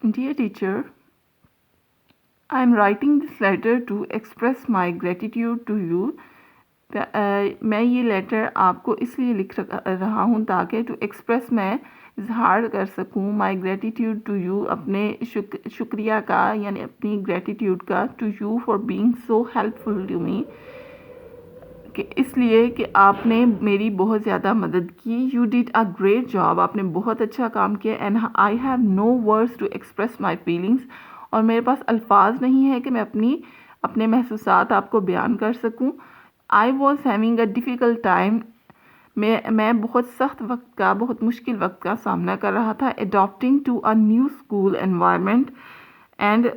Dear teacher, I am writing this letter to express my gratitude to you. میں یہ letter آپ کو اس لیے لکھ رہا ہوں تاکہ ٹو ایکسپریس میں اظہار کر سکوں مائی گریٹیٹیوڈ ٹو یو، اپنے شکریہ کا یعنی اپنی گریٹیٹیوڈ کا to you for being so helpful to me, کہ اس لیے کہ آپ نے میری بہت زیادہ مدد کی. You did a great job, آپ نے بہت اچھا کام کیا. And I have no words to express my feelings, اور میرے پاس الفاظ نہیں ہے کہ میں اپنے محسوسات آپ کو بیان کر سکوں. I was having a difficult time, میں بہت سخت وقت کا، بہت مشکل وقت کا سامنا کر رہا تھا. Adapting to a new school environment, and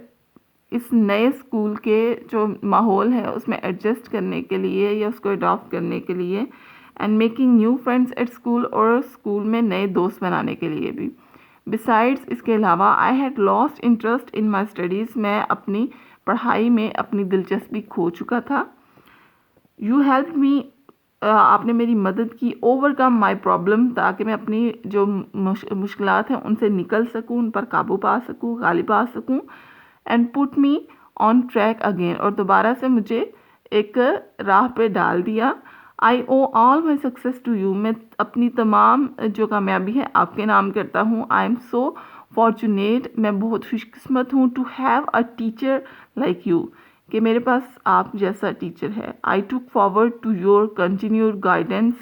اس نئے اسکول کے جو ماحول ہے اس میں ایڈجسٹ کرنے کے لیے یا اس کو اڈاپٹ کرنے کے لیے. And making new friends at school, اور اسکول میں نئے دوست بنانے کے لیے بھی. بسائڈس، اس کے علاوہ I had last interest in my studies, میں اپنی پڑھائی میں اپنی دلچسپی کھو چکا تھا. یو ہیلپ می، آپ نے میری مدد کی. اوور کم مائی پرابلم، تاکہ میں اپنی جو مشکلات ہیں ان سے نکل سکوں، ان پر قابو پا سکوں، غالب آ سکوں. And put me on track again, اور دوبارہ سے مجھے ایک راہ پہ ڈال دیا. آئی او آل مائی سکسیز ٹو یو، میں اپنی تمام جو کامیابی ہے آپ کے نام کرتا ہوں. آئی ایم سو فارچونیٹ، میں بہت خوش قسمت ہوں. To have a teacher like you, کہ میرے پاس آپ جیسا ٹیچر ہے. I look forward to your continued guidance,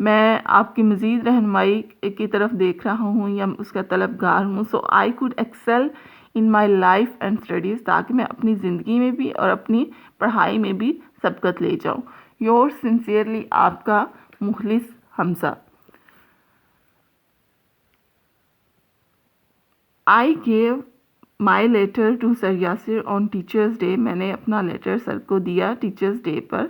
میں آپ کی مزید رہنمائی کی طرف دیکھ رہا ہوں یا اس کا طلبگار ہوں. So I could excel in my life and studies, تاکہ میں اپنی زندگی میں بھی اور اپنی پڑھائی میں بھی سبقت لے جاؤں. یور سنسیئرلی، آپ کا مخلص Hamza. I give my letter to sir Yasir on teachers day, میں نے اپنا لیٹر سر کو دیا ٹیچرز ڈے پر.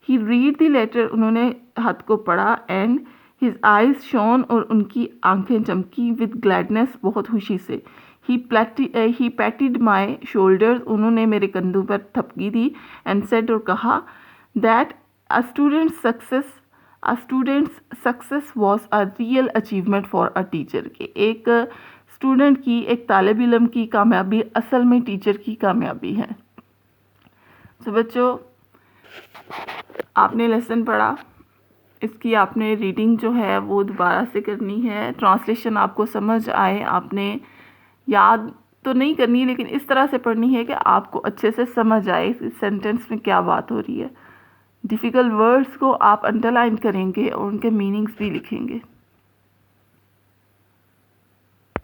ہی ریڈ دی لیٹر، انہوں نے خط کو پڑھا. اینڈ ہز آئیز شون، اور ان کی آنکھیں چمکی. ود گلیڈنس، بہت خوشی سے. ہی پیٹڈ مائی شولڈرز، انہوں نے میرے کندھوں پر تھپکی دی. اینڈ سیڈ، اور کہا، that a students success was a real achievement for a teacher, کہ ایک اسٹوڈنٹ کی، ایک طالب علم کی کامیابی اصل میں ٹیچر کی کامیابی ہے. تو بچوں، آپ نے لیسن پڑھا، اس کی آپ نے ریڈنگ جو ہے وہ دوبارہ سے کرنی ہے. ٹرانسلیشن آپ کو سمجھ آئے، آپ نے یاد تو نہیں کرنی، لیکن اس طرح سے پڑھنی ہے کہ آپ کو اچھے سے سمجھ آئے اس سینٹینس میں کیا بات ہو رہی ہے. ڈیفیکلٹ ورڈز کو آپ انڈر لائن کریں گے اور ان کے میننگز بھی لکھیں گے.